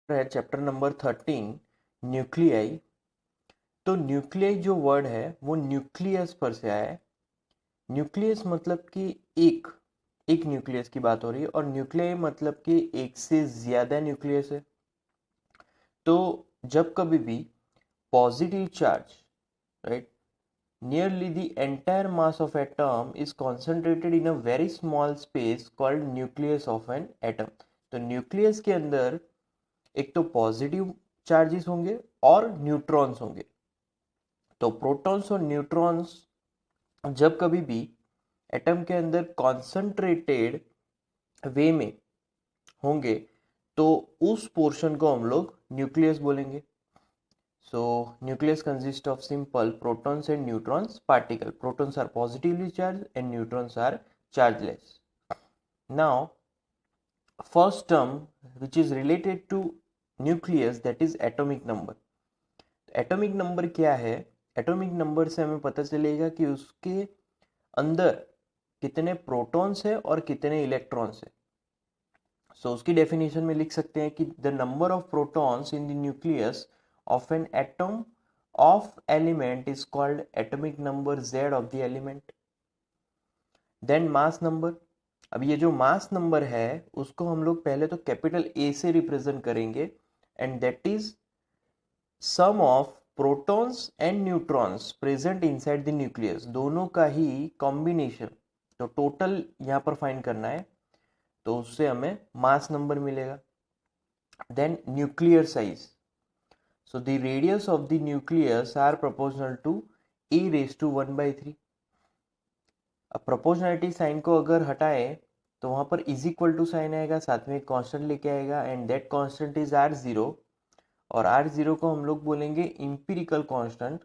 है chapter number 13 nuclei. तो nuclei जो वर्ड है वो न्यूक्लियस पर से आया है। न्यूक्लियस मतलब कि एक एक न्यूक्लियस की बात हो रही है और न्यूक्लियाई मतलब कि एक से ज्यादा न्यूक्लियस है। तो जब कभी भी positive charge, right, nearly the entire mass of atom is concentrated in a very small space called nucleus of an atom। तो न्यूक्लियस के अंदर एक तो पॉजिटिव चार्जेस होंगे और न्यूट्रॉन्स होंगे। तो प्रोटॉन्स और न्यूट्रॉन्स जब कभी भी एटम के अंदर कॉन्सेंट्रेटेड वे में होंगे तो उस पोर्शन को हम लोग न्यूक्लियस बोलेंगे। So nucleus consist of simple protons and neutrons particle. Protons are positively charge and neutrons are chargeless. Now first term which is related to nucleus, that is atomic number। Atomic number क्या है? Atomic number से हमें पता चलेगा कि उसके अंदर कितने प्रोटॉन्स है और कितने इलेक्ट्रॉन्स है। सो उसकी डेफिनेशन में लिख सकते हैं कि the number of protons in the nucleus of an atom of element is called atomic number Z of the element. Then mass number. अब ये जो मास नंबर है उसको हम लोग पहले तो कैपिटल A से रिप्रेजेंट करेंगे and that is sum of protons and neutrons present inside the nucleus, दोनों का ही कॉम्बिनेशन। तो टोटल यहाँ पर फाइंड करना है तो उससे हमें मास नंबर मिलेगा। Then nuclear size. So the radius of the nucleus are proportional to E⁻⁴। अब प्रोपोर्शनलिटी साइन को अगर हटाए तो वहां पर इज इक्वल टू साइन आएगा, साथ में एक कांस्टेंट लेके आएगा and that constant is R0। और R0 को हम लोग बोलेंगे इंपिरिकल कांस्टेंट।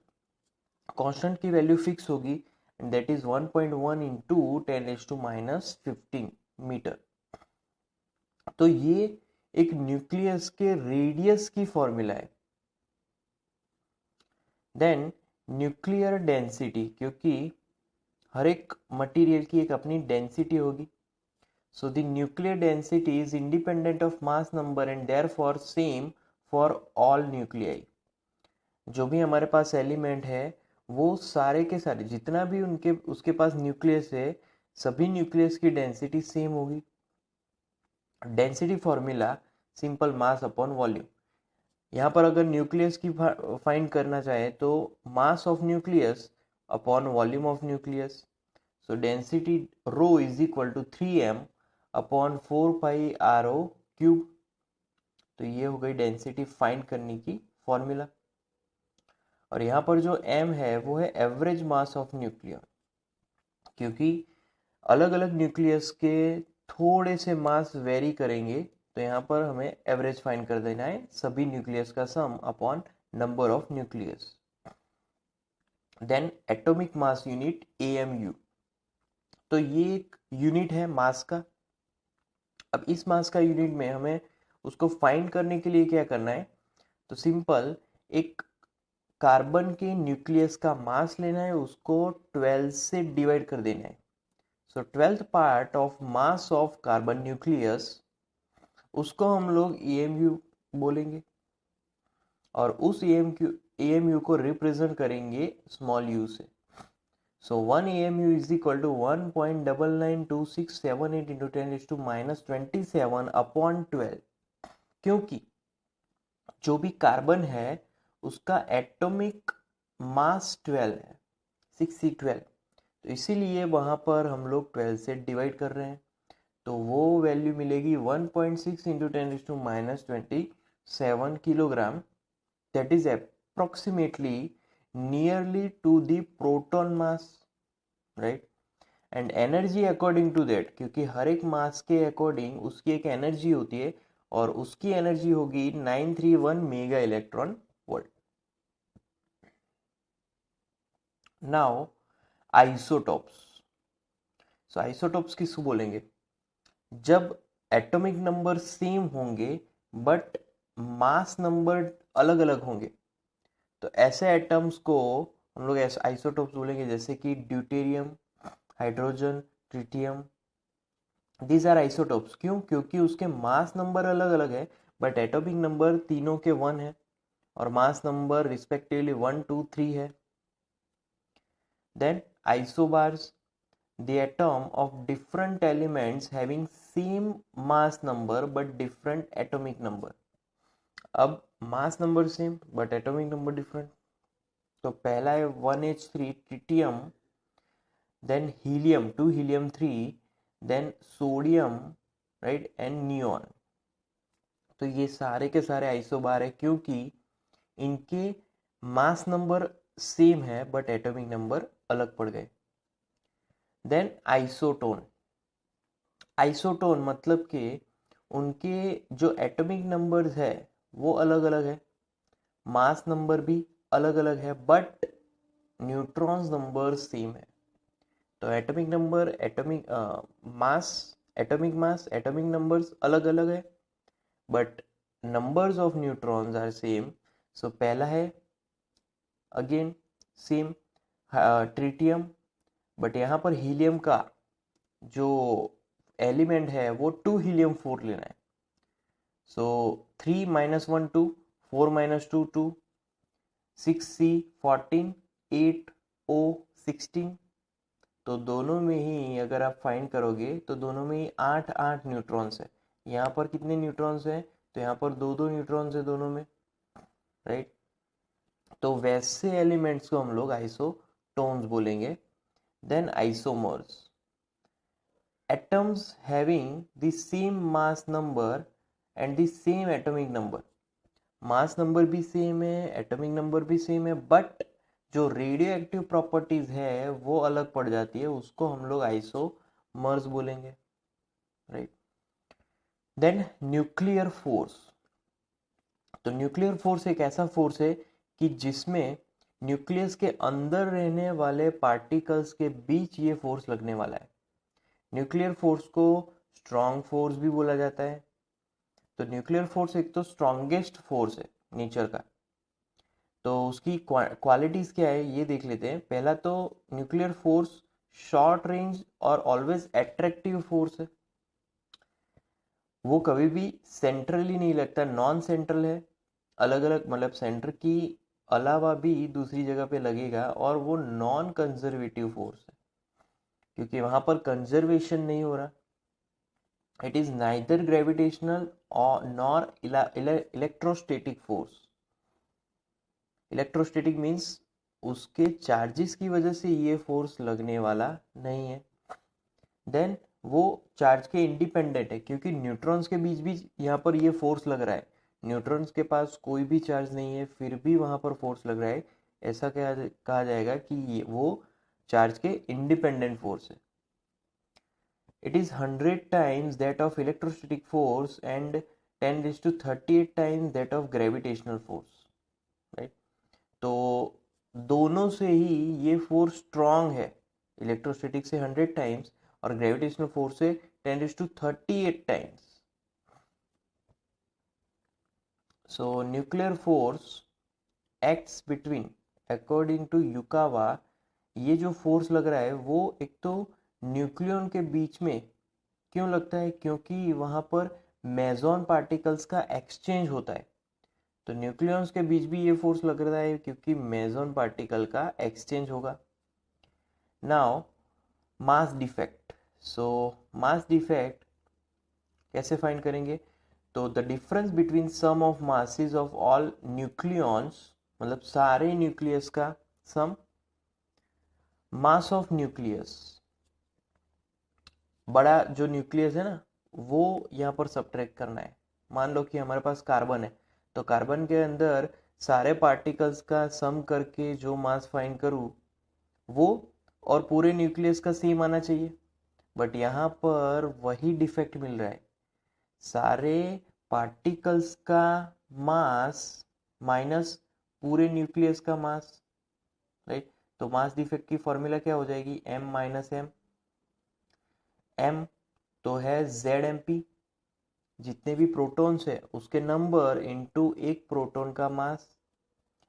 कांस्टेंट की वैल्यू फिक्स होगी and that is 1.1 into 10⁻⁻15 metre. तो ये एक न्यूक्लियस के रेडियस की फॉर्मूला है। देन न्यूक्लियर डेंसिटी, क्योंकि हर एक मटेरियल की एक अपनी डेंसिटी होगी। So the nuclear density is independent of mass number and therefore same for all nuclei. जो भी हमारे पास एलिमेंट है वो सारे के सारे जितना भी उनके उसके पास न्यूक्लियस है, सभी न्यूक्लियस की डेंसिटी सेम होगी। Density formula simple mass upon volume. यहाँ पर अगर न्यूक्लियस की फाइंड करना चाहे तो mass of nucleus upon volume of nucleus. So density rho is equal to 3m upon 4πr⁻³ तो ये हो गई डेंसिटी फाइंड करने की फॉर्मूला। और यहाँ पर जो m है वो है एवरेज मास ऑफ न्यूक्लियर, क्योंकि अलग अलग न्यूक्लियस के थोड़े से मास वेरी करेंगे तो यहाँ पर हमें एवरेज फाइंड कर देना है सभी न्यूक्लियस का sum upon number of nucleus. Then atomic mass unit AMU। तो ये एक यूनिट है मास का। अब इस मास का यूनिट में हमें उसको फाइंड करने के लिए क्या करना है? तो सिंपल एक कार्बन के न्यूक्लियस का मास लेना है, उसको 12 से डिवाइड कर देना है। सो 12th part of mass of carbon nucleus, उसको हम लोग AMU बोलेंगे और उस AMU को रिप्रेजेंट करेंगे स्मॉल u से। So 1 AMU is equal to 1.992678 into 10⁻⁻27 upon 12, क्योंकि जो भी कार्बन है उसका एटॉमिक मास 12 है, 6C12। तो इसीलिए वहां पर हम लोग 12 से डिवाइड कर रहे हैं तो वो वैल्यू मिलेगी 1.6 into 10⁻⁻27 kilogram. That is approximately nearly to the proton mass, right. And energy according to that, क्योंकि हर एक मास के अकॉर्डिंग उसकी एक एनर्जी होती है और उसकी एनर्जी होगी 931 mega electron volt. Now isotopes. So isotopes किसको बोलेंगे? जब एटॉमिक नंबर सेम होंगे बट मास नंबर अलग अलग होंगे तो ऐसे एटम्स को हम लोग ऐसे आइसोटॉप्स बोलेंगे, जैसे कि deuterium, hydrogen, tritium. These are isotopes. क्यों? क्योंकि उसके मास नंबर अलग अलग है बट एटॉमिक नंबर तीनों के 1 है और मास नंबर रिस्पेक्टिवली 1 2 3 है। Then isobars, the atom of different elements having same mass number but different atomic number। अब mass number same but atomic number different. तो पहला है 1H3 tritium, then helium 2 helium 3, then sodium, right, and neon. तो ये सारे के सारे isobar है क्योंकि इनके मास नंबर सेम है बट एटॉमिक नंबर अलग पड़ गए। देन आइसोटोन, आइसोटोन मतलब कि उनके जो एटॉमिक नंबर्स है वो अलग अलग है, मास नंबर भी अलग अलग है, बट न्यूट्रॉन्स नंबर सेम है। तो atomic number, atomic mass, atomic numbers अलग अलग है but numbers of neutrons are same. So पहला है अगेन सेम ट्रिटियम, बट यहाँ पर हीलियम का जो एलिमेंट है वो 2 हीलियम 4 लेना है। सो 3 - 1 2, 4 - 2 2, 6C 14, 8O 16। तो दोनों में ही अगर आप फाइंड करोगे तो दोनों में ही 8 8 न्यूट्रॉन्स है। यहाँ पर कितने न्यूट्रॉन्स हैं? तो यहाँ पर 2 2 न्यूट्रॉन्स है दोनों में, राइट। तो वैसे एलिमेंट्स को हम लोग आइसोटोन्स बोलेंगे। Then isomers, atoms having the same mass number and the same atomic number। Mass number भी सेम है, एटॉमिक नंबर भी सेम है, बट जो रेडियो एक्टिव प्रॉपर्टीज है वो अलग पड़ जाती है, उसको हम लोग आइसोमर्स बोलेंगे, राइट। देन न्यूक्लियर फोर्स, तो न्यूक्लियर फोर्स एक ऐसा फोर्स है कि जिसमें न्यूक्लियस के अंदर रहने वाले पार्टिकल्स के बीच ये फोर्स लगने वाला है। न्यूक्लियर फोर्स को स्ट्रॉन्ग फोर्स भी बोला जाता है। तो न्यूक्लियर फोर्स एक तो स्ट्रॉन्गेस्ट फोर्स है नेचर का। तो उसकी क्वालिटीज क्या है ये देख लेते हैं। पहला तो न्यूक्लियर फोर्स शॉर्ट रेंज और ऑलवेज एट्रैक्टिव फोर्स है। वो कभी भी सेंट्रली नहीं लगता, नॉन सेंट्रल है, अलग अलग मतलब सेंटर की अलावा भी दूसरी जगह पे लगेगा, और वो नॉन कंजर्वेटिव फोर्स है क्योंकि वहां पर कंजर्वेशन नहीं हो रहा। इट इज नाइदर ग्रेविटेशनल और nor electrostatic force. Electrostatic means उसके चार्जेस की वजह से ये फोर्स लगने वाला नहीं है। देन वो चार्ज के इंडिपेंडेंट है क्योंकि न्यूट्रॉन्स के बीच भी यहाँ पर ये फोर्स लग रहा है। न्यूट्रॉन्स के पास कोई भी चार्ज नहीं है फिर भी वहाँ पर फोर्स लग रहा है। ऐसा कहा जाएगा कि वो चार्ज के इंडिपेंडेंट फोर्स है। It is 100 times that of electrostatic force and 10⁻38 times that of gravitational force, right. तो दोनों से ही ये फोर्स स्ट्रॉन्ग है, इलेक्ट्रोस्टैटिक से 100 टाइम्स और ग्रेविटेशनल फोर्स से 10⁻38 times. So nuclear force acts between, according to Yukawa, ये जो फोर्स लग रहा है वो एक तो न्यूक्लियन के बीच में क्यों लगता है, क्योंकि वहां पर मेसॉन पार्टिकल्स का एक्सचेंज होता है। तो न्यूक्लियॉन्स के बीच भी ये फोर्स लग रहा है क्योंकि मेसॉन पार्टिकल का एक्सचेंज होगा। Now mass defect, so mass defect कैसे फाइंड करेंगे? तो the difference between sum of masses of all nucleons, मतलब सारे न्यूक्लियस का सम, मास ऑफ न्यूक्लियस, बड़ा जो न्यूक्लियस है ना वो यहाँ पर सब्ट्रैक्ट करना है। मान लो कि हमारे पास कार्बन है, तो कार्बन के अंदर सारे पार्टिकल्स का सम करके जो मास फाइंड करूँ वो और पूरे न्यूक्लियस का सेम आना चाहिए। बट यहाँ पर वही डिफेक्ट मिल रहा है, सारे पार्टिकल्स का मास माइनस पूरे न्यूक्लियस का मास, राइट। तो मास डिफेक्ट की फॉर्मूला क्या हो जाएगी? m - m। m तो है ZMP, जितने भी प्रोटॉन्स है उसके नंबर इनटू एक प्रोटॉन का मास,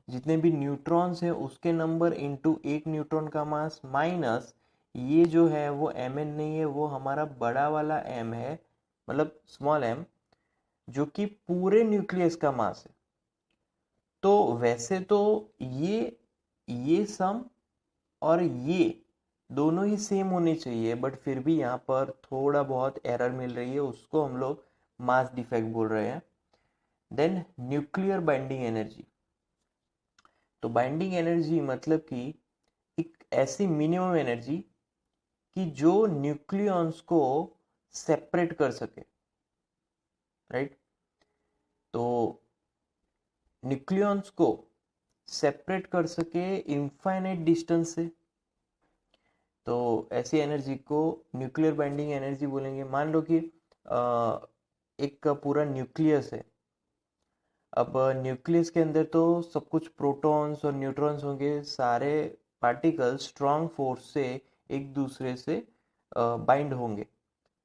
जितने भी न्यूट्रॉन्स है उसके नंबर इनटू एक न्यूट्रॉन का मास, माइनस ये जो है वो mn नहीं है, वो हमारा बड़ा वाला m है, मतलब स्मॉल m, जो कि पूरे न्यूक्लियस का मास है। तो वैसे तो ये सम और ये दोनों ही सेम होने चाहिए, बट फिर भी यहाँ पर थोड़ा बहुत एरर मिल रही है, उसको हम लोग मास डिफेक्ट बोल रहे हैं। Then nuclear binding energy. तो बाइंडिंग एनर्जी मतलब कि एक ऐसी मिनिमम एनर्जी कि जो न्यूक्लियॉन्स को सेपरेट कर सके, राइट। तो न्यूक्लियॉन्स को सेपरेट कर सके इनफाइनाइट डिस्टेंस से, तो ऐसी एनर्जी को न्यूक्लियर बाइंडिंग एनर्जी बोलेंगे। मान लो कि एक पूरा न्यूक्लियस है। अब न्यूक्लियस के अंदर तो सब कुछ प्रोटॉन्स और न्यूट्रॉन्स होंगे, सारे पार्टिकल्स स्ट्रॉन्ग फोर्स से एक दूसरे से बाइंड होंगे।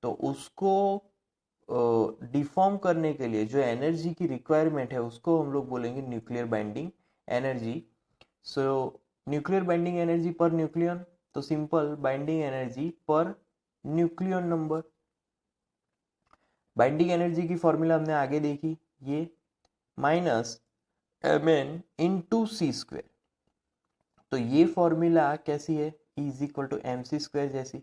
तो उसको डिफॉर्म करने के लिए जो एनर्जी की रिक्वायरमेंट है उसको हम लोग बोलेंगे nuclear binding energy. So nuclear binding energy per nucleon, तो simple binding energy per nucleon number. Binding energy की फॉर्मूला हमने आगे देखी, ये minus mn into C square. तो ये फॉर्मूला कैसी है, E is equal to M C square जैसी।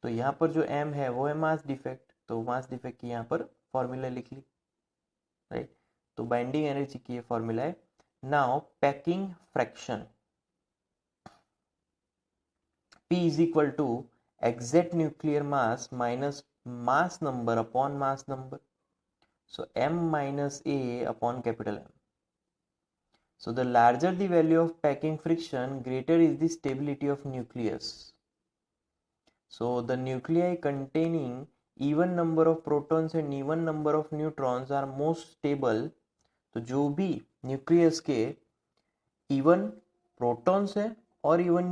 तो यहाँ पर जो m है वो है मास डिफेक्ट, तो मास डिफेक्ट की यहाँ पर फॉर्मूला लिख ली, राइट। तो बाइंडिंग एनर्जी की ये फॉर्मूला है। Now packing fraction, P is equal to exact nuclear mass minus mass number upon mass number. So m minus a upon capital M. So the larger the value of packing friction, greater is the stability of nucleus. So the nuclei containing even number of protons and even number of neutrons are most stable. तो जो भी nucleus के even protons है और even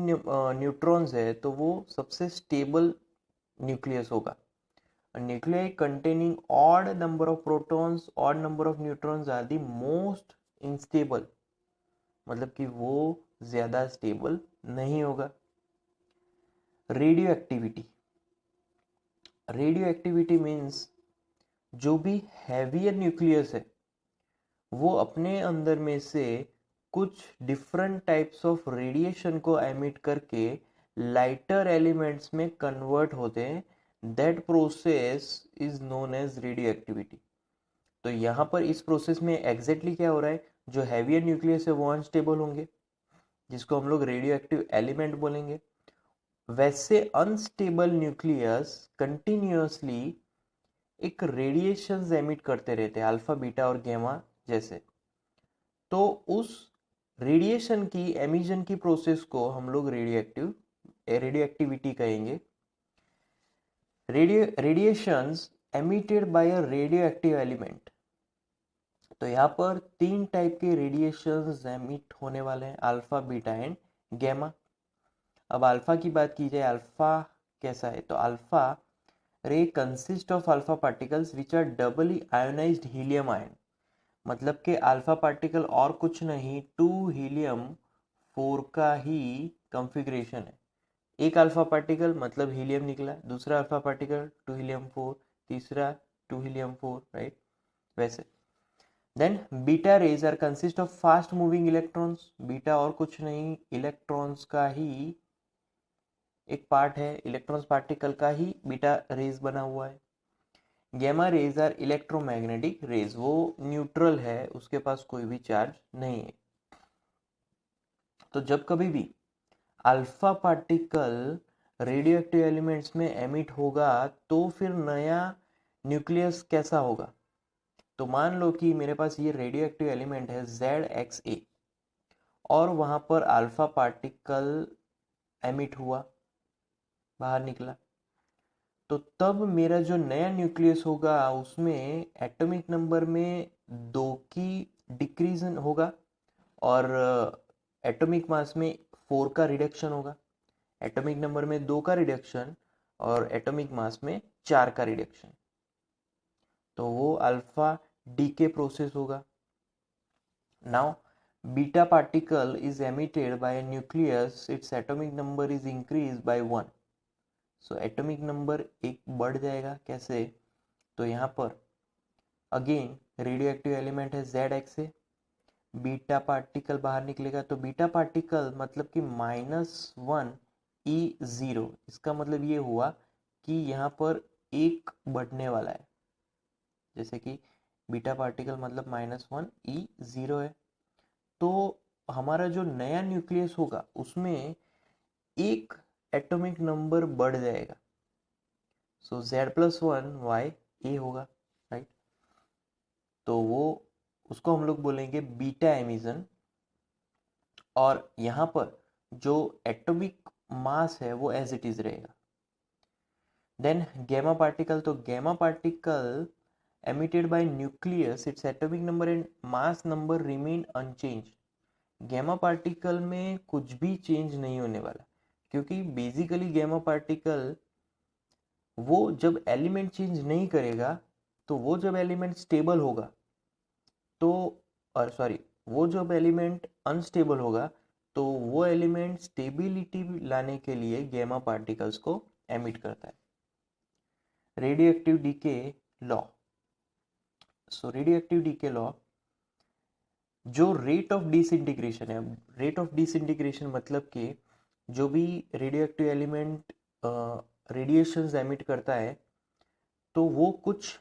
neutrons है तो वो सबसे स्टेबल न्यूक्लियस होगा। Nuclei containing odd number of protons, odd number of neutrons are the most unstable, मतलब कि वो ज्यादा स्टेबल नहीं होगा। Radioactivity, radioactivity means जो भी हैवियर न्यूक्लियस है वो अपने अंदर में से कुछ डिफरेंट टाइप्स ऑफ रेडिएशन को एमिट करके लाइटर एलिमेंट्स में कन्वर्ट होते हैं। That process is known as radioactivity. तो यहाँ पर इस प्रोसेस में एग्जैक्टली क्या हो रहा है, जो हैवियर न्यूक्लियस है वो अनस्टेबल होंगे जिसको हम लोग रेडियो एक्टिव एलिमेंट बोलेंगे। वैसे अनस्टेबल न्यूक्लियस कंटिन्यूअसली एक रेडिएशंस एमिट करते रहते हैं, अल्फा बीटा और गैमा जैसे। तो उस रेडिएशन की एमिशन की प्रोसेस को हम लोग रेडियो एक्टिविटी कहेंगे। Radiations emitted by a radio active element. तो यहाँ पर तीन टाइप के रेडिएशंस एमिट होने वाले हैं, अल्फा बीटा एंड गैमा। अब अल्फा की बात की जाए, अल्फा कैसा है, तो alpha ray consist of alpha particles which are doubly ionized helium ion. मतलब कि अल्फा पार्टिकल और कुछ नहीं, 2 हीलियम 4 का ही कॉन्फ़िगरेशन है। एक अल्फा पार्टिकल मतलब हीलियम निकला, दूसरा अल्फा पार्टिकल 2 हीलियम 4, तीसरा 2 हीलियम 4, राइट। वैसे then beta rays are consist of fast moving electrons. Beta और कुछ नहीं, इलेक्ट्रॉन्स का ही एक पार्ट है, इलेक्ट्रॉन्स पार्टिकल का ही बीटा रेज बना हुआ है। Gamma rays are electromagnetic rays, वो न्यूट्रल है, उसके पास कोई भी चार्ज नहीं है। तो जब कभी भी alpha particle radio active elements में एमिट होगा तो फिर नया न्यूक्लियस कैसा होगा, तो मान लो कि मेरे पास ये रेडियो एक्टिव एलिमेंट है ZXA और वहां पर अल्फा पार्टिकल एमिट हुआ, बाहर निकला। तो तब मेरा जो नया न्यूक्लियस होगा उसमें एटॉमिक नंबर में 2 की डिक्रीज होगा और एटॉमिक मास में 4 का रिडक्शन होगा। एटॉमिक नंबर में 2 का रिडक्शन और एटॉमिक मास में 4 का रिडक्शन, तो वो अल्फा डीके प्रोसेस होगा। Now beta particle is emitted by a nucleus, its atomic number is increased by 1। So atomic number एक बढ़ जाएगा, कैसे, तो यहाँ पर अगेन रेडियो एक्टिव एलिमेंट है जेड एक्स से, बीटा पार्टिकल बाहर निकलेगा तो बीटा पार्टिकल मतलब कि -1 E0, इसका मतलब ये हुआ कि यहाँ पर एक बढ़ने वाला है, जैसे कि बीटा पार्टिकल मतलब -1 E0 है, तो हमारा जो नया न्यूक्लियस होगा उसमें एक एटॉमिक नंबर बढ़ जाएगा, सो Z+1 Y होगा, राइट। तो वो उसको हम लोग बोलेंगे बीटा एमिशन, और यहाँ पर जो एटॉमिक मास है वो एज इट इज रहेगा। देन गैमा पार्टिकल, तो gamma particle emitted by nucleus, its atomic number and mass number remain unchanged। Gamma particle में कुछ भी चेंज नहीं होने वाला, क्योंकि बेसिकली गैमा पार्टिकल वो जब एलिमेंट चेंज नहीं करेगा, तो वो जब एलिमेंट स्टेबल होगा तो, और सॉरी, वो जब एलिमेंट अनस्टेबल होगा तो वो एलिमेंट स्टेबिलिटी लाने के लिए गैमा पार्टिकल्स को एमिट करता है। रेडियो एक्टिव डीके लॉ, सो रेडियो एक्टिव डीके लॉ, जो रेट ऑफ डिसइंटीग्रेशन है, रेट ऑफ डिसइंटीग्रेशन मतलब कि जो भी radio active element radiations emit करता है तो वो कुछ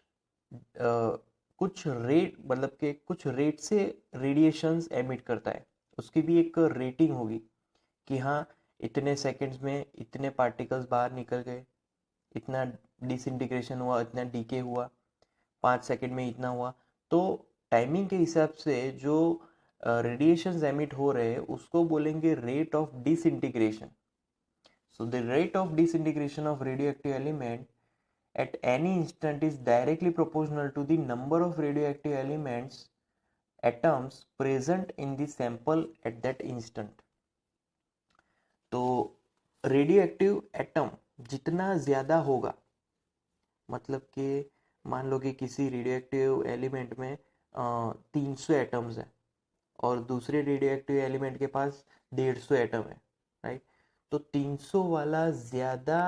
रेट, मतलब कि कुछ रेट से रेडिएशंस एमिट करता है, उसकी भी एक रेटिंग होगी कि हाँ इतने सेकंड्स में इतने पार्टिकल्स बाहर निकल गए, इतना डिसइंटीग्रेशन हुआ, इतना डीके हुआ, 5 सेकंड में इतना हुआ। तो टाइमिंग के हिसाब से जो रेडिएशंस एमिट हो रहे हैं उसको बोलेंगे rate of disintegration. So the rate of disintegration of radioactive element at any instant is directly proportional to the number of radioactive elements atoms present in the sample at that instant। तो radioactive atom जितना ज़्यादा होगा, मतलब कि मान लो कि किसी radioactive element में 300 एटम्स है और दूसरे रेडियोएक्टिव एलिमेंट के पास 150 एटम है, राइट। तो 300 वाला ज़्यादा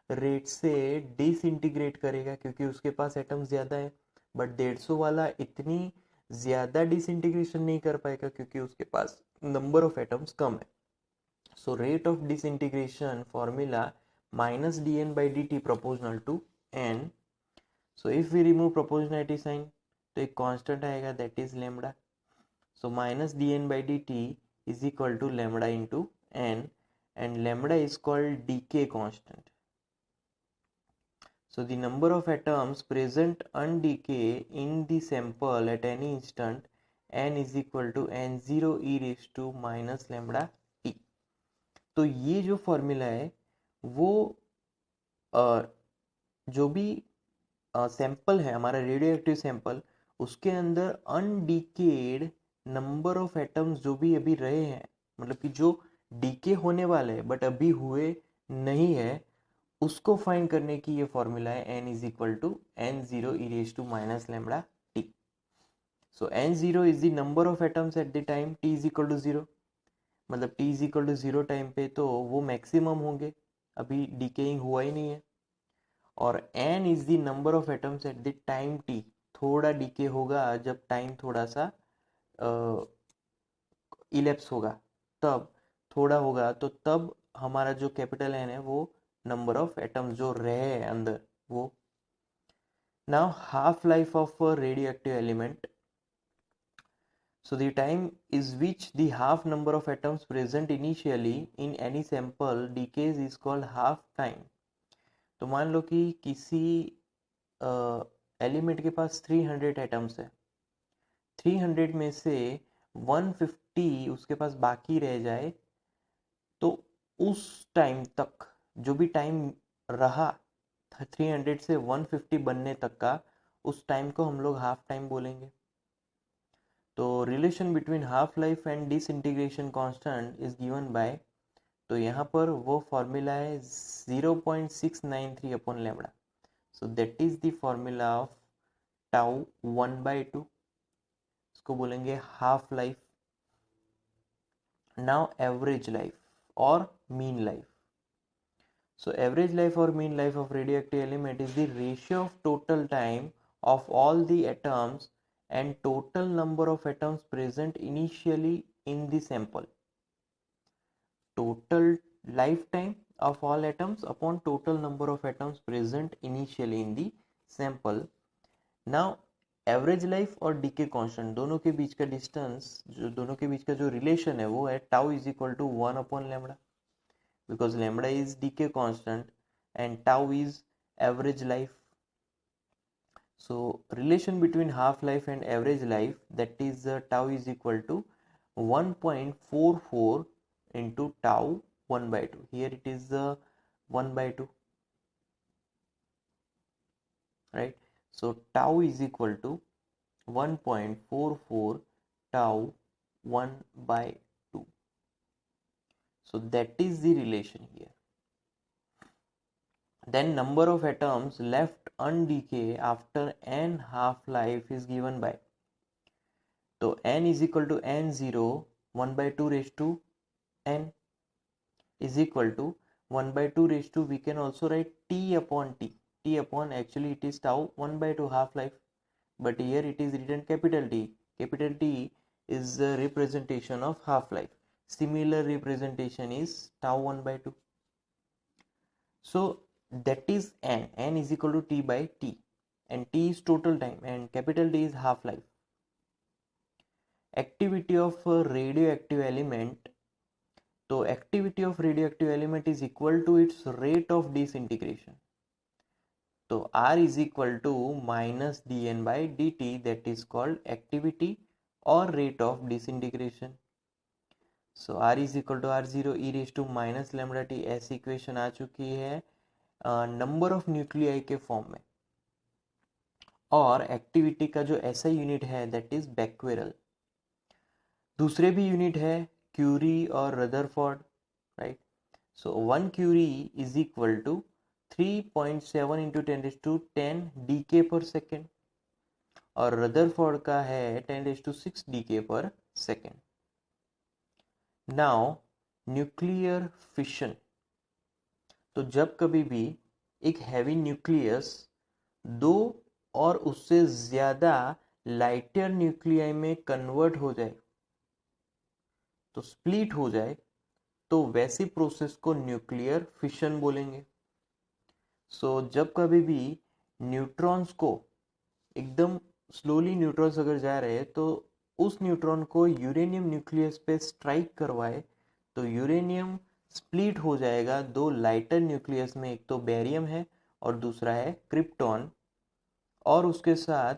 रेट से डिसइंटीग्रेट करेगा क्योंकि उसके पास एटम ज़्यादा है, बट 150 वाला इतनी ज़्यादा डिसइंटीग्रेशन नहीं कर पाएगा क्योंकि उसके पास नंबर ऑफ एटम्स कम है। So rate of disintegration formula -dN/dt proportional to n। So if we remove proportionality sign तो एक कांस्टेंट आएगा, that is lambda. So -dN/dt is equal to lambda into n, and lambda is called decay constant. So the number of atoms present undecay in the sample at any instant n is equal to n0 e raised to minus lambda t। तो ये जो formula है वो जो भी sample है हमारा radioactive sample, उसके अंदर अनडीकेड नंबर ऑफ एटम्स जो भी अभी रहे हैं, मतलब कि जो डीके होने वाले हैं बट अभी हुए नहीं है, उसको फाइंड करने की ये फॉर्मूला है n is equal to n0 e raised to minus lambda t। सो n0 is the number of atoms at the time t is equal to 0, मतलब t is equal to 0 time पे तो वो maximum होंगे, अभी decaying हुआ ही नहीं है। और n is the number of atoms at the time t, थोड़ा डीके होगा जब टाइम थोड़ा सा इलेप्स होगा, तब थोड़ा होगा तो तब हमारा जो कैपिटल n है वो नंबर ऑफ एटम्स जो रहे हैं अंदर वो। Now half life of radio active element, so the time is which the half number of atoms present initially in any sample decays is called half time। तो मान लो कि किसी एलिमेंट के पास 300 एटम्स है, 300 में से 150 उसके पास बाकी रह जाए, तो उस टाइम तक जो भी टाइम रहा 300 से 150 बनने तक का, उस टाइम को हम लोग हाफ टाइम बोलेंगे। तो relation between half life and disintegration constant is given by, तो यहाँ पर वो फॉर्मूला है 0.693 upon lambda. So that is the formula of tau 1/2, इसको बोलेंगे half life. Now average life और mean life, so average life or mean life of radioactive element is the ratio of total time of all the atoms and total number of atoms present initially in the sample. Total lifetime of all atoms upon total number of atoms present initially in the sample. Now average life और decay constant दोनों के बीच का distance, जो दोनों के बीच का जो relation है वो है tau is equal to 1 upon lambda, because lambda is decay constant and tau is average life. So relation between half life and average life, that is tau is equal to 1.44 into tau 1 by 2. Here it is 1 by 2, right? So tau is equal to 1.44 tau 1 by 2. So that is the relation here. Then number of atoms left undecay after n half life is given by, तो n is equal to n0 1 by 2 raised to n is equal to 1 by 2 raised to, we can also write t upon t. T upon, actually it is tau 1 by 2 half life, but here it is written capital T. Capital T is the representation of half life. Similar representation is tau 1 by 2. So that is n is equal to t by t, and t is total time and capital T is half life. Activity of radioactive element, तो activity of radioactive element is equal to its rate of disintegration. तो R is equal to minus dN by dt, that is called activity or rate of disintegration. So R is equal to R0 e raised to minus lambda t. ऐसी equation आ चुकी है number of nuclei के form में, और activity का जो ऐसा unit है दैट इज बैक्वेरल. दूसरे भी यूनिट है क्यूरी और Rutherford, right? So 1 curie is equal to 3.7 into 10⁻10 decay per second, और रदरफोर्ड का है 10⁶ DK per second. Now nuclear fission, तो जब कभी भी एक हैवी न्यूक्लियस दो और उससे ज्यादा लाइटर न्यूक्लियाई में कन्वर्ट हो जाए, तो स्प्लिट हो जाए, तो वैसी प्रोसेस को न्यूक्लियर फिशन बोलेंगे. सो जब कभी भी न्यूट्रॉन्स को एकदम स्लोली न्यूट्रॉन्स अगर जा रहे हैं तो उस न्यूट्रॉन को यूरेनियम न्यूक्लियस पे स्ट्राइक करवाए तो यूरेनियम स्प्लिट हो जाएगा दो लाइटर न्यूक्लियस में, एक तो बेरियम है और दूसरा है क्रिप्टॉन, और उसके साथ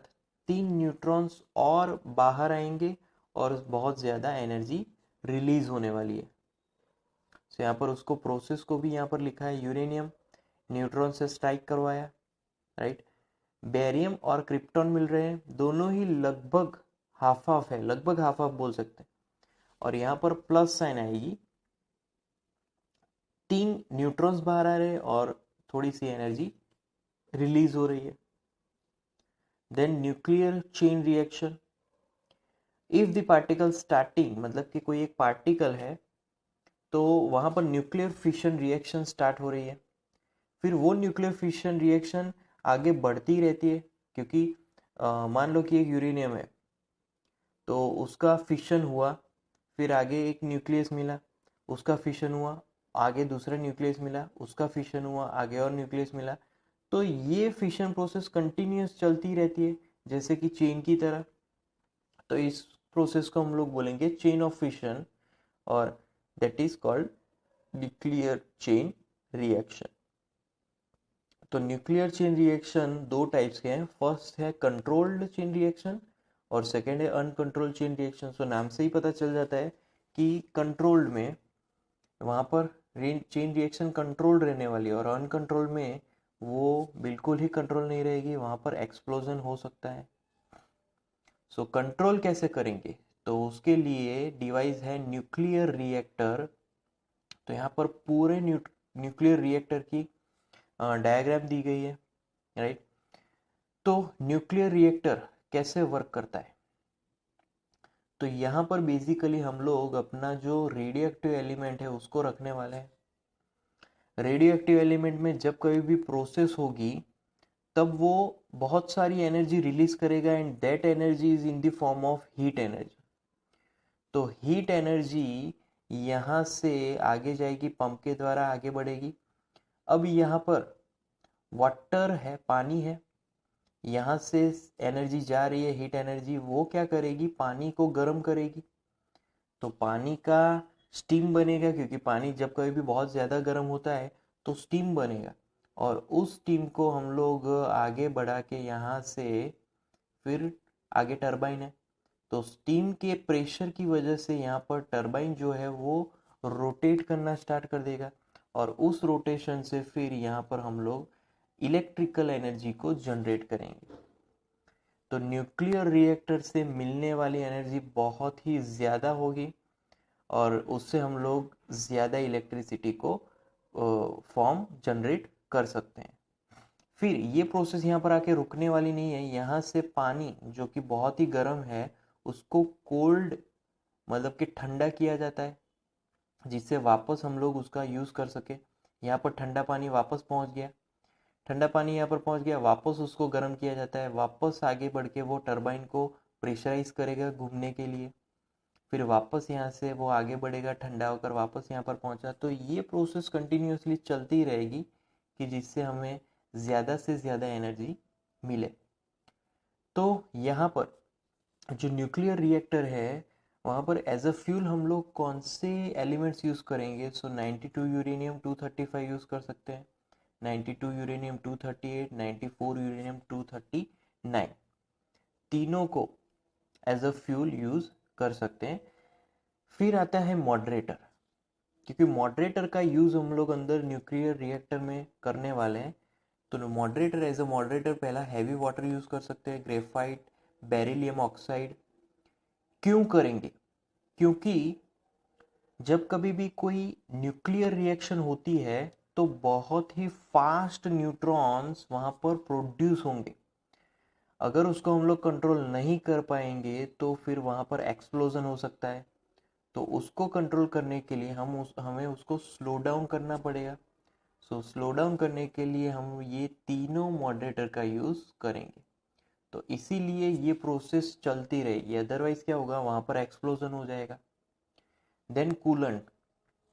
3 न्यूट्रॉन्स और बाहर आएंगे और बहुत ज़्यादा एनर्जी रिलीज होने वाली है. तो यहाँ पर उसको प्रोसेस को भी यहाँ पर लिखा है, यूरेनियम न्यूट्रॉन से स्ट्राइक करवाया, राइट? बेरियम और क्रिप्टॉन मिल रहे हैं, दोनों ही लगभग हाफ हाफ है, लगभग हाफ हाफ बोल सकते हैं, और यहाँ पर प्लस साइन आएगी, 3 न्यूट्रॉन्स बाहर आ रहे हैं और थोड़ी सी एनर्जी रिलीज हो रही है. Then nuclear chain reaction, if the particle starting, मतलब कि कोई एक पार्टिकल है तो वहां पर न्यूक्लियर फिशन रिएक्शन स्टार्ट हो रही है, फिर वो न्यूक्लियर फिशन रिएक्शन आगे बढ़ती रहती है, क्योंकि मान लो कि एक यूरेनियम है तो उसका फिशन हुआ, फिर आगे एक न्यूक्लियस मिला, उसका फिशन हुआ, आगे दूसरा न्यूक्लियस मिला, उसका फिशन हुआ, आगे और न्यूक्लियस मिला. तो ये फिशन प्रोसेस कंटिन्यूस चलती रहती है जैसे कि चेन की तरह. तो इस प्रोसेस को हम लोग बोलेंगे चेन ऑफ फिशन, और that is called nuclear chain reaction. तो न्यूक्लियर चेन रिएक्शन दो टाइप्स के हैं, फर्स्ट है कंट्रोल्ड चेन रिएक्शन और सेकेंड है अनकंट्रोल्ड चेन रिएक्शन. सो नाम से ही पता चल जाता है कि कंट्रोल्ड में वहाँ पर चेन रिएक्शन कंट्रोल्ड रहने वाली है, और अनकंट्रोल्ड में वो बिल्कुल ही कंट्रोल नहीं रहेगी, वहाँ पर एक्सप्लोजन हो सकता है. सो कंट्रोल कैसे करेंगे, तो उसके लिए डिवाइस है न्यूक्लियर रिएक्टर. तो यहाँ पर पूरे न्यूक्लियर रिएक्टर की डायग्राम दी गई है, राइट? तो न्यूक्लियर रिएक्टर कैसे वर्क करता है, तो यहाँ पर बेसिकली हम लोग अपना जो रेडियो एक्टिव एलिमेंट है उसको रखने वाले हैं. रेडियो एक्टिव एलिमेंट में जब कभी भी प्रोसेस होगी तब वो बहुत सारी एनर्जी रिलीज करेगा and that energy is in the form of heat energy. तो हीट एनर्जी यहाँ से आगे जाएगी, पंप के द्वारा आगे बढ़ेगी। अब यहाँ पर वाटर है, पानी है, यहाँ से एनर्जी जा रही है हीट एनर्जी, वो क्या करेगी, पानी को गर्म करेगी। तो पानी का स्टीम बनेगा, क्योंकि पानी जब कभी भी बहुत ज़्यादा गर्म होता है तो स्टीम बनेगा, और उस स्टीम को हम लोग आगे बढ़ा के यहाँ से फिर आगे टरबाइन है। तो स्टीम के प्रेशर की वजह से यहाँ पर टरबाइन जो है वो रोटेट करना स्टार्ट कर देगा, और उस रोटेशन से फिर यहाँ पर हम लोग इलेक्ट्रिकल एनर्जी को जनरेट करेंगे। तो न्यूक्लियर रिएक्टर से मिलने वाली एनर्जी बहुत ही ज़्यादा होगी, और उससे हम लोग ज़्यादा इलेक्ट्रिसिटी को फॉर्म जनरेट कर सकते हैं। फिर ये प्रोसेस यहाँ पर आके रुकने वाली नहीं है। यहाँ से पानी जो कि बहुत ही गर्म है उसको कोल्ड मतलब कि ठंडा किया जाता है, जिससे वापस हम लोग उसका यूज़ कर सके। यहाँ पर ठंडा पानी वापस पहुँच गया, ठंडा पानी यहाँ पर पहुँच गया, वापस उसको गर्म किया जाता है, वापस आगे बढ़ के वो टरबाइन को प्रेशराइज करेगा घूमने के लिए, फिर वापस यहाँ से वो आगे बढ़ेगा, ठंडा होकर वापस यहाँ पर पहुँचा। तो ये प्रोसेस कंटिन्यूसली चलती रहेगी कि जिससे हमें ज़्यादा से ज़्यादा एनर्जी मिले। तो यहाँ पर जो न्यूक्लियर रिएक्टर है वहाँ पर एज अ फ्यूल हम लोग कौन से एलिमेंट्स यूज़ करेंगे? 92 यूरेनियम 235 यूज़ कर सकते हैं, 92 यूरेनियम 238, 94 यूरेनियम 239, तीनों को एज अ फ्यूल यूज़ कर सकते हैं। फिर आता है मॉडरेटर, क्योंकि मॉडरेटर का यूज़ हम लोग अंदर न्यूक्लियर रिएक्टर में करने वाले हैं। तो मॉडरेटर एज अ मॉडरेटर पहला हैवी वाटर यूज़ कर सकते हैं, ग्रेफाइट, बेरिलियम ऑक्साइड। क्यों करेंगे? क्योंकि जब कभी भी कोई न्यूक्लियर रिएक्शन होती है तो बहुत ही फास्ट न्यूट्रॉन्स वहाँ पर प्रोड्यूस होंगे। अगर उसको हम लोग कंट्रोल नहीं कर पाएंगे तो फिर वहाँ पर एक्सप्लोजन हो सकता है। तो उसको कंट्रोल करने के लिए हमें उसको स्लो डाउन करना पड़ेगा। सो स्लो डाउन करने के लिए हम ये तीनों मॉडरेटर का यूज़ करेंगे। तो इसीलिए ये प्रोसेस चलती रहेगी, अदरवाइज क्या होगा, वहाँ पर एक्सप्लोजन हो जाएगा। देन कूलेंट,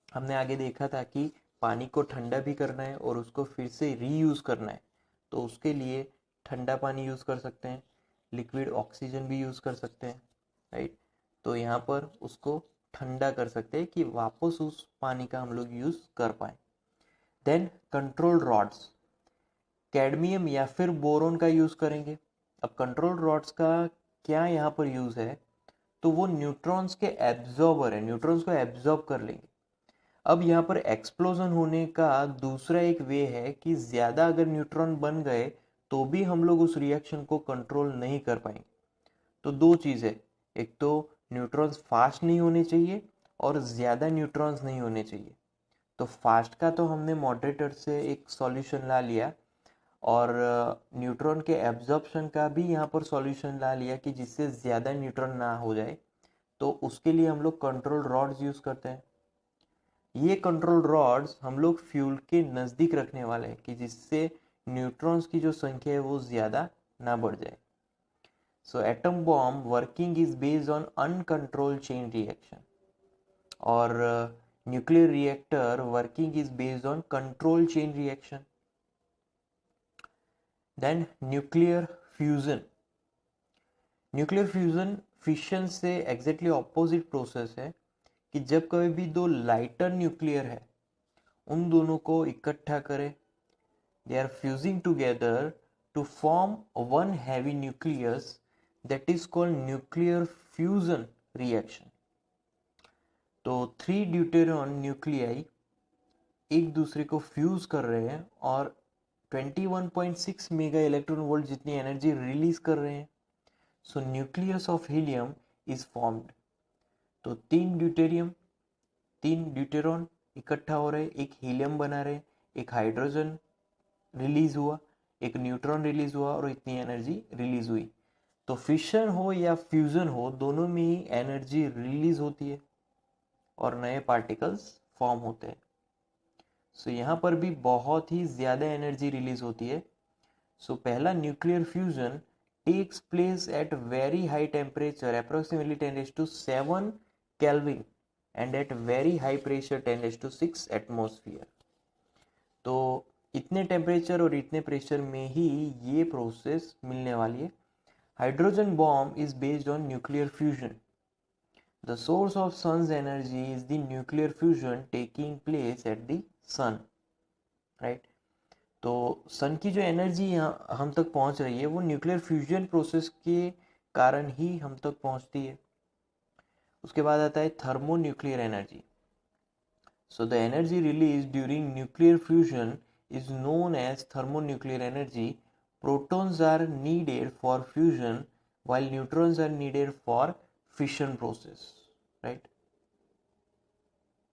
हमने आगे देखा था कि पानी को ठंडा भी करना है और उसको फिर से रीयूज़ करना है, तो उसके लिए ठंडा पानी यूज़ कर सकते हैं, लिक्विड ऑक्सीजन भी यूज़ कर सकते हैं, राइट। तो यहाँ पर उसको ठंडा कर सकते हैं कि वापस उस पानी का हम लोग यूज़ कर पाए। देन कंट्रोल रॉड्स, कैडमियम या फिर बोरोन का यूज़ करेंगे। अब कंट्रोल रॉड्स का क्या यहाँ पर यूज़ है, तो वो न्यूट्रॉन्स के एब्जॉर्बर है, न्यूट्रॉन्स को एब्जॉर्ब कर लेंगे। अब यहाँ पर एक्सप्लोजन होने का दूसरा एक वे है कि ज़्यादा अगर न्यूट्रॉन बन गए तो भी हम लोग उस रिएक्शन को कंट्रोल नहीं कर पाएंगे। तो दो चीज़ है, एक तो न्यूट्रॉन्स फास्ट नहीं होने चाहिए और ज़्यादा न्यूट्रॉन्स नहीं होने चाहिए। तो फास्ट का तो हमने मॉडरेटर से एक सॉल्यूशन ला लिया, और न्यूट्रॉन के एब्जॉर्प्शन का भी यहाँ पर सॉल्यूशन ला लिया कि जिससे ज़्यादा न्यूट्रॉन ना हो जाए। तो उसके लिए हम लोग कंट्रोल रॉड्स यूज़ करते हैं। ये कंट्रोल रॉड्स हम लोग फ्यूल के नज़दीक रखने वाले हैं कि जिससे न्यूट्रॉन्स की जो संख्या है वो ज़्यादा ना बढ़ जाए। So atom bomb working is based on uncontrolled chain reaction, और nuclear reactor working is based on control chain reaction. Then nuclear fusion, nuclear fusion fission से एग्जैक्टली ऑपोजिट प्रोसेस है कि जब कभी भी दो लाइटर न्यूक्लियर है उन दोनों को इकट्ठा करें, they are fusing together to form one heavy nucleus, that is called nuclear fusion reaction। तो 3 ड्यूटेरॉन न्यूक्लियाई एक दूसरे को फ्यूज कर रहे हैं और 21.6 मेगा इलेक्ट्रॉन वोल्ट जितनी एनर्जी रिलीज कर रहे हैं। सो nucleus of helium is formed. तो तीन ड्यूटेरॉन इकट्ठा हो रहे, एक हीलियम बना रहे, एक हाइड्रोजन रिलीज हुआ, एक न्यूट्रॉन रिलीज हुआ और इतनी एनर्जी रिलीज हुई। तो फिशन हो या फ्यूजन हो दोनों में ही एनर्जी रिलीज होती है और नए पार्टिकल्स फॉर्म होते हैं। सो यहाँ पर भी बहुत ही ज़्यादा एनर्जी रिलीज होती है। सो पहला nuclear fusion takes place at very high temperature, approximately 10⁻⁷ Kelvin, and at very high pressure 10⁻⁶ atmosphere. तो इतने टेम्परेचर और इतने प्रेशर में ही ये प्रोसेस मिलने वाली है. Hydrogen bomb is based on nuclear fusion. The source of sun's energy is the nuclear fusion taking place at the sun, right? तो सन की जो एनर्जी यहाँ हम तक पहुँच रही है वो न्यूक्लियर फ्यूजन प्रोसेस के कारण ही हम तक पहुँचती है. उसके बाद आता है thermo nuclear energy. So the energy release during nuclear fusion is known as thermonuclear energy. Protons are needed for fusion while neutrons are needed for fission process, right?